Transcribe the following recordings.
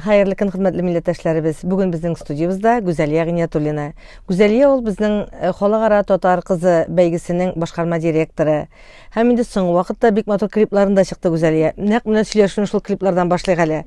Hayırlı kın hürmetli milletteşlerimiz. Bugün bizning studiyamızda Güzeliye G'niyatullina. Güzeliye ol bizning Xalqaro Totar kızı beygisining boshqarma direktori. Hem indi so'nggi vaqtda bek motor kliplarında chiqdi Güzeliye. Naq mana shu kliplardan başlayaq hali.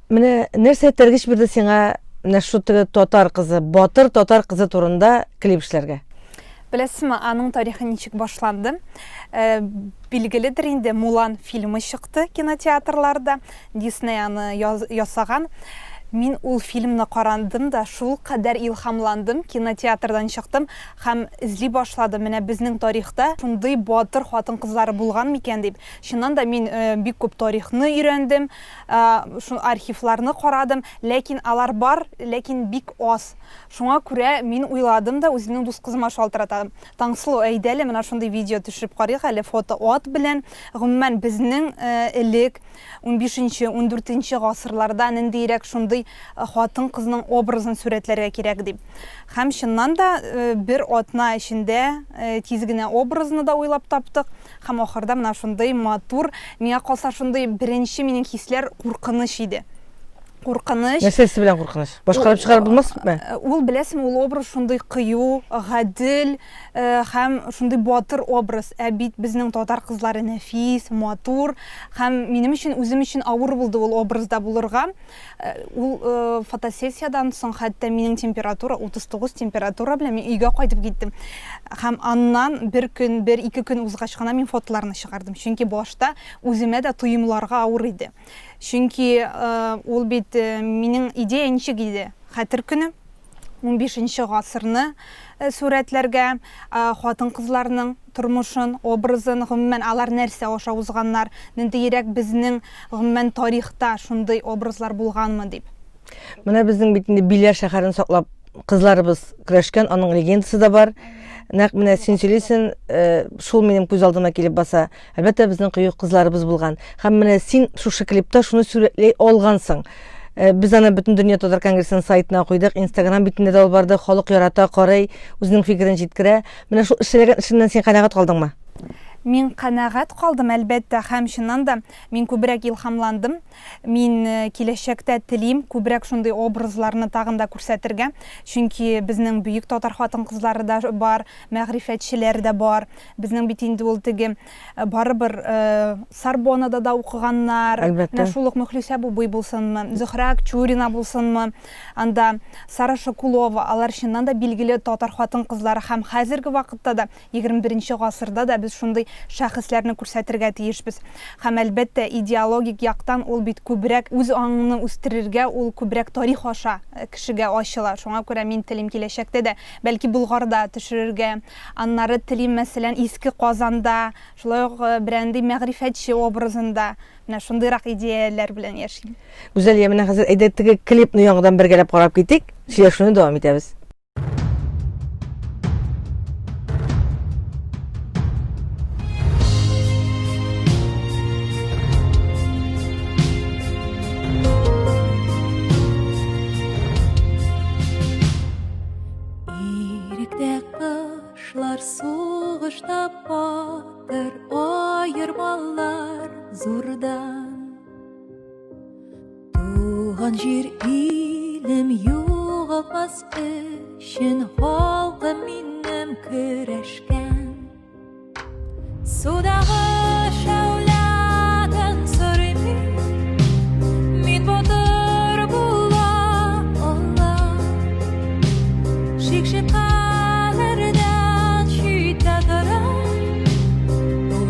Mana nersa tergish berdi senga shu Totar kızı, Botir Totar kızı turunda klip işlerge? Bilesizmi, anın tarihi nичек başlandı. Bilgilidir indi Mulan filmi çıktı kinoteatrlarda. Disney аны ясаган. Min ул filmni qarandım da şul kadar ilhamlandım. Kinoteatrdan çıktım. Hem izli başladım. Mine bizning tarixda şunday batır xатын kızları bulgan miken deyip. Şundan da min bik köp tarixni öğrendim. Şu arxivlarni qaradım. Lekin alar bar, lekin bik az. Şuna күрә min uyladım da özümün dus kızıma şaltıratam. Tangsılı әйдәле мына şunday video düşürüp qarıyıq. Әле foto at bilen гомумән bizning элек 15-14 гасырларда нендирәк şunday xатын kızның образын сүрәтләргә кирәк дип. Һәм шуннан да бер атна эчендә тизгенә образны да уйлап таптык. Һәм ахырда менә шундай матур, миңа калса шундай беренче минең хисләр куркыныч иде. Куркыныч. Нәрсәсе белән куркыныч? Башкарып чыгарып булмасмы? Ул беләсең, ул образ шундай кыю, гадел һәм шундай батыр образ. Бит безнең татар кызлары нәфис, матур һәм минем өчен үзем өчен авыр булды ул образда булырга. Ул фотосессиядан соң хәтта минең температура 39 температура белән мин өйгә кайтып киттем. Һәм аннан бер көн, бер ике көн узгач кына мин фотоларны чыгардым. Чөнки башта үземә дә тоемларга авыр иде. Чөнки ул бит минең идея ничек иде? Хәтер көне 15-нче гасырны сүрәтләргә, хатын кызларның тормышын, образын, гомумән алар нәрсә аша узганнар, нендирәк безнең гомумән тарихта шундый образлар булганмы дип. Менә безнең бит инде Биләр шәһәрен саклап кызларыбыз көрәшкән, аның легендасы да бар. Нәкъ менә син сөйлисең, шул минем күз алдыма килеп баса. Әлбәттә безнең кыю кызларыбыз булган. Һәм менә син шушы клипта шуны сүрәтләй алгансың. Biz аны бөтен дөнья Татар конгрессының сайтына куйдык, Instagram битендә дә ул барды, халык ярата, карый, үзенең фикерен җиткерә. Менә шул эшләгән эшеннән син канәгать калдыңмы? Мин канәгать калдым, әлбәттә, һәм шуннан да мин күбрәк илһамландым. Мин киләчәктә телим күбрәк шундый образларны тагын да күрсәтергә. Чөнки безнең бөек татар хатын кызлары да бар, мәгърифәтчеләр дә бар. Безнең бит инде ул теге барыбер Сорбоннада да укыганнар. Менә шул ук Мөхлисә буй булсынмы, Зөһрә Чурина булсынмы, анда Сара Шакулова, алар шуннан да билгеле татар хатын кызлары һәм хәзерге вакытта да 21-нче гасырда да без шундый шәхесләрне күрсәтергә тиешбез. Һәм әлбәттә идеологик яктан ул бит күбрәк үз аңны үстерергә, ул күбрәк тарих аша кешегә ачыла. Шуңа күрә мин телим киләчәктә дә, бәлки Булгарда төшерергә, аннары телим мәсәлән Иске Казанда, шулай ук бренди мәгърифәтче образында, менә шундыйрак идеяләр белән яшим. Güzeliye, менә хәзер әйдәттеге клипны яңадан бергәләп карап китик. Сөйләшүне дәвам итәбез. Сугышта батыр айырмалар зурдан. Туган жир илем югалмас өчен халкым минем көрәшкән. Судагы шәүләдән сөрим, мин батыр була алам. Шик-шик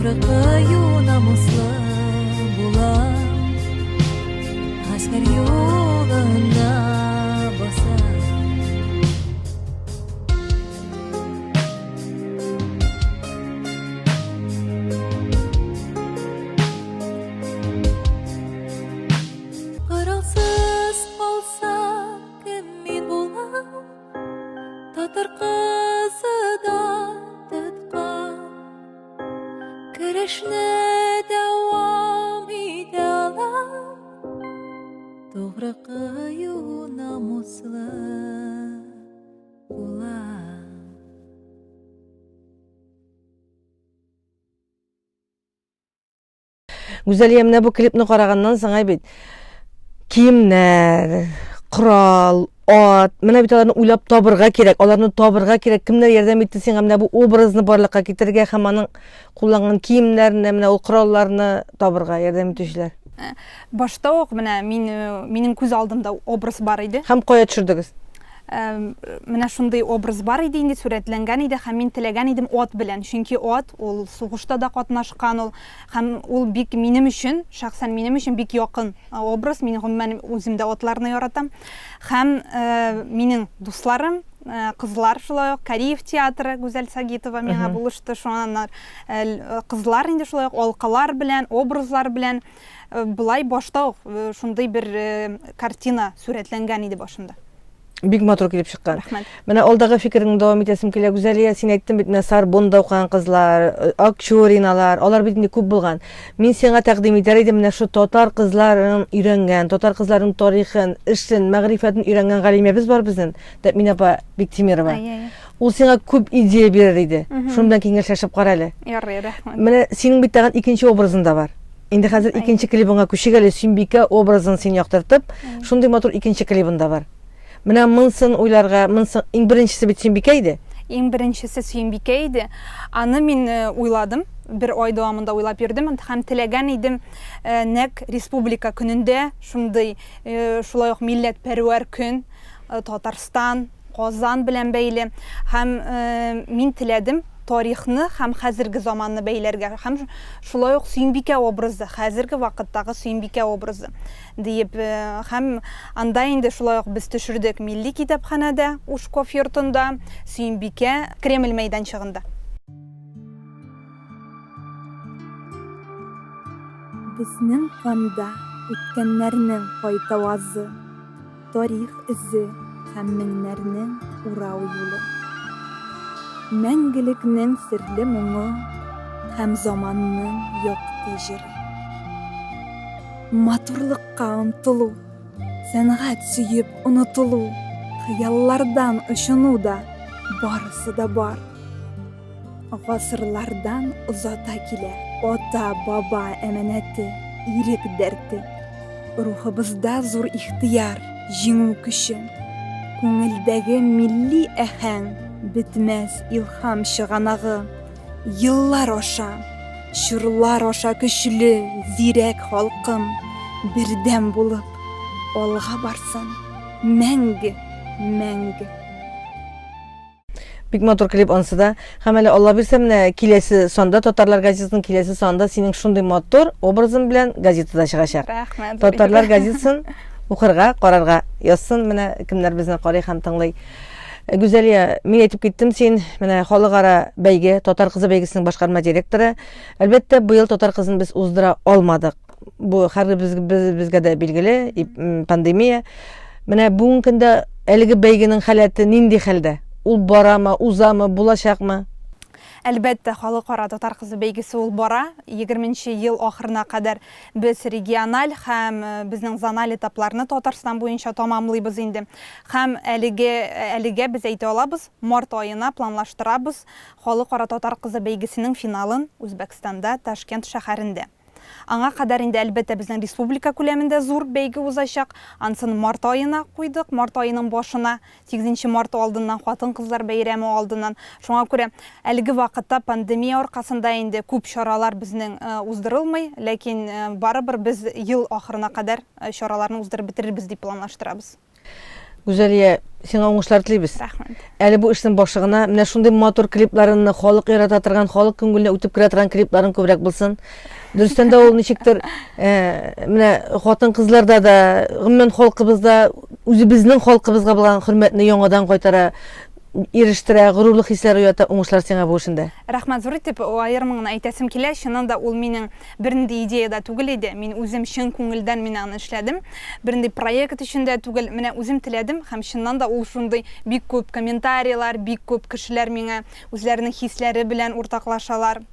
Кыю намуслы булам, гаскәр юлына басам. Кырылсыз калса кем мин булам, татар кызыдан тоткан. Көрәшне дәвам итә алам, тугры кыю намуслы булам. Güzeliye, менә бу клипны караганнан соң бит киемнәр, корал, ат, менә бит аларны уйлап табырга кирәк, аларны табырга кирәк. Кемнәр ярдәм итте сиңа менә бу образны барлыкка китергә һәм аның кулланган киемнәрне, менә ул коралларны табырга ярдәм итүчеләр. Башта ук менә минем күз алдымда образ бар иде. Һәм кая төшердегез? Менә шундый образ бар иде инде, сурәтләнгән иде һәм мин теләгән идем ат белән, чөнки ат ул сугышта да катнашкан, һәм ул бик минем өчен, шәхсән минем өчен бик якын образ. Мин үзем дә атларны яратам. Һәм минем дусларым, кызлар шулай ук Кариев театры, Гүзәл Сагитова миңа булышты. Шуннан кызлар инде шулай ук алкалар белән, образлар белән булай башта ук шундый бер картина сурәтләнгән иде башында. Бик матур килеп чыккан. Рәхмәт. Менә алдагы фикереңне дәвам итәсем килә. Гүзәлия, син әйттең бит, менә Сарбонда укыган кызлар, Акчуриналар, алар бит инде күп булган. Мин сиңа тәкъдим итәр идем менә шу татар кызларын өйрәнгән, татар кызларының тарихын, эшен, мәгърифәтен өйрәнгән галимәбез бар безнең, Тәмин апа Биктимирова. Ул сиңа күп идея бирер иде. Шуның белән киңәшләшеп кара әле. Ярый, рәхмәт. Менә синең бит тагын икенче образың да бар. Инде хәзер икенче клибыңа күчик әле, Сөембикә образын син яктыртып, шундый матур икенче клибың да бар. Менә монсын уйларга, монсын иң беренчесе бит Сөембикә иде. Иң беренчесе Сөембикә иде. Аны мин уйладым, бер ай дәвамында уйлап йөрдем һәм теләгән идем нәк республика көнендә шундый шулай ук милләтпәрвәр көн, Татарстан, Казан белән бәйле һәм мин теләдем тарихны һәм хәзерге заманны бәйләргә һәм шулай ук Сөембикә образы, хәзерге вакыттагы Сөембикә образы диеп һәм анда инде шулай ук без төшердек милли китапханәдә, Ушков йортында, Сөембикә Кремль мәйданчыгында. Безнең канда үткәннәрнең кайтавазы, тарих изе һәм меңнәрнең урау юлы. Мәңгелекнең серле моңы һәм заманның якты җыры. Матурлыкка омтылу, сәнгать сөеп онытылу, хыяллардан очыну да барысы да бар. Гасырлардан узата килә ата-баба әманәте, ирек дәрте. Рухыбызда зур ихтияр, җиңү көче. Күңелдәге милли әһәң, битмәс илһам чыганагы. Йыллар аша, чырлар аша көчле, зирәк халкым, бердәм булып, алга барсын, мәңге, мәңге. Бик матур клип ансы да. Һәм әле Алла бирсә, менә киләсе сонда, Татарлар газетасының киләсе сонда синең шундый матур образың белән газетада чыгачак. Рәхмәт. Татарлар газетасын укырга, карарга язсын, менә кемнәр безне карый һәм тыңлый. Гүзәлия, мин әйтеп киттем, син менә халыкара бәйге, Татар кызы бәйгесенең башкарма директоры. Әлбәттә, быел Татар кызын без уздыра алмадык. Бу һәрбез безгә дә билгеле, пандемия. Менә бүгенге көндә әлеге бәйгенең халәте нинди хәлдә? Ул барамы, узамы, булачакмы? Әлбәттә, халыкара Татар кызы бәйгесе ул бара. 20-нче ел ахырына кадәр без региональ һәм безнең зональ этапларны Татарстан буенча тамамлыйбыз инде. Һәм әлегә без әйтә алабыз, март аена планлаштырабыз халыкара Татар кызы бәйгесенең финалын Үзбәкстанда, Ташкент шәһәрендә. Аңа кадәр инде әлбәттә безнең республика күләмендә зур бәйге узачак. Ансын март аена куйдык, март аеның башына, 8 март алдыннан, хатын-кызлар бәйрәме алдыннан. Шуңа күрә әлеге вакытта пандемия аркасында инде күп чаралар безнең уздырылмый, ләкин барыбер без ел ахырына кадәр чараларны уздырып бетерербез дип планлаштырабыз. Гүзәлия, сиңа уңышлар телибез. Рәхмәт. Әле бу эшнең башлыгына менә шундый матур клипларны, халык ярата торган, халык күңеленә үтеп керә торган клипларын күбрәк булсын. Дөрестән дә ул ничектер менә хатын-кызларда да, гомумән халкыбызда үзебезнең халкыбызга булган хөрмәтне яңадан кайтара, ирештирә, горурлык хисләре уята. Уңышлар сиңа бу эшендә. Рәхмәт, зур итеп аерымын әйтәсем килә. Чынында ул минең бернинди идея да түгел иде. Мин үзем чын күңелдән мин аны эшләдем. Бернинди проект өчендә түгел, менә үзем теләдем һәм чыннан да ул шундый бик күп комментарийлар, бик күп кешеләр миңа үзләренең хисләре белән уртаклашалар.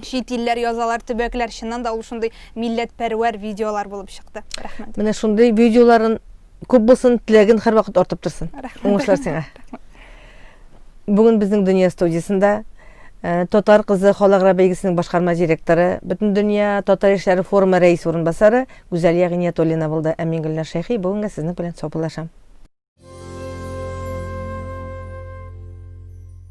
Чит илләр язалар, төбәкләр, чыннан да ул шундый милләтпәрвәр видеолар булып чыкты. Рәхмәт. Менә шундый видеоларын күп булсын, теләген һәрвакыт артып торсын. Уңышлар сиңа. Бүген безнең Дөнья студиясында Татар кызы халыкара бәйгесенең башкарма директоры, Бөтен дөнья татар эшләре форумы рәис урынбасары Гүзәлия Гыйниятуллина булды. Ә мин Гөлнар Шәйхи, бүгенге сезнең белән саубуллашам.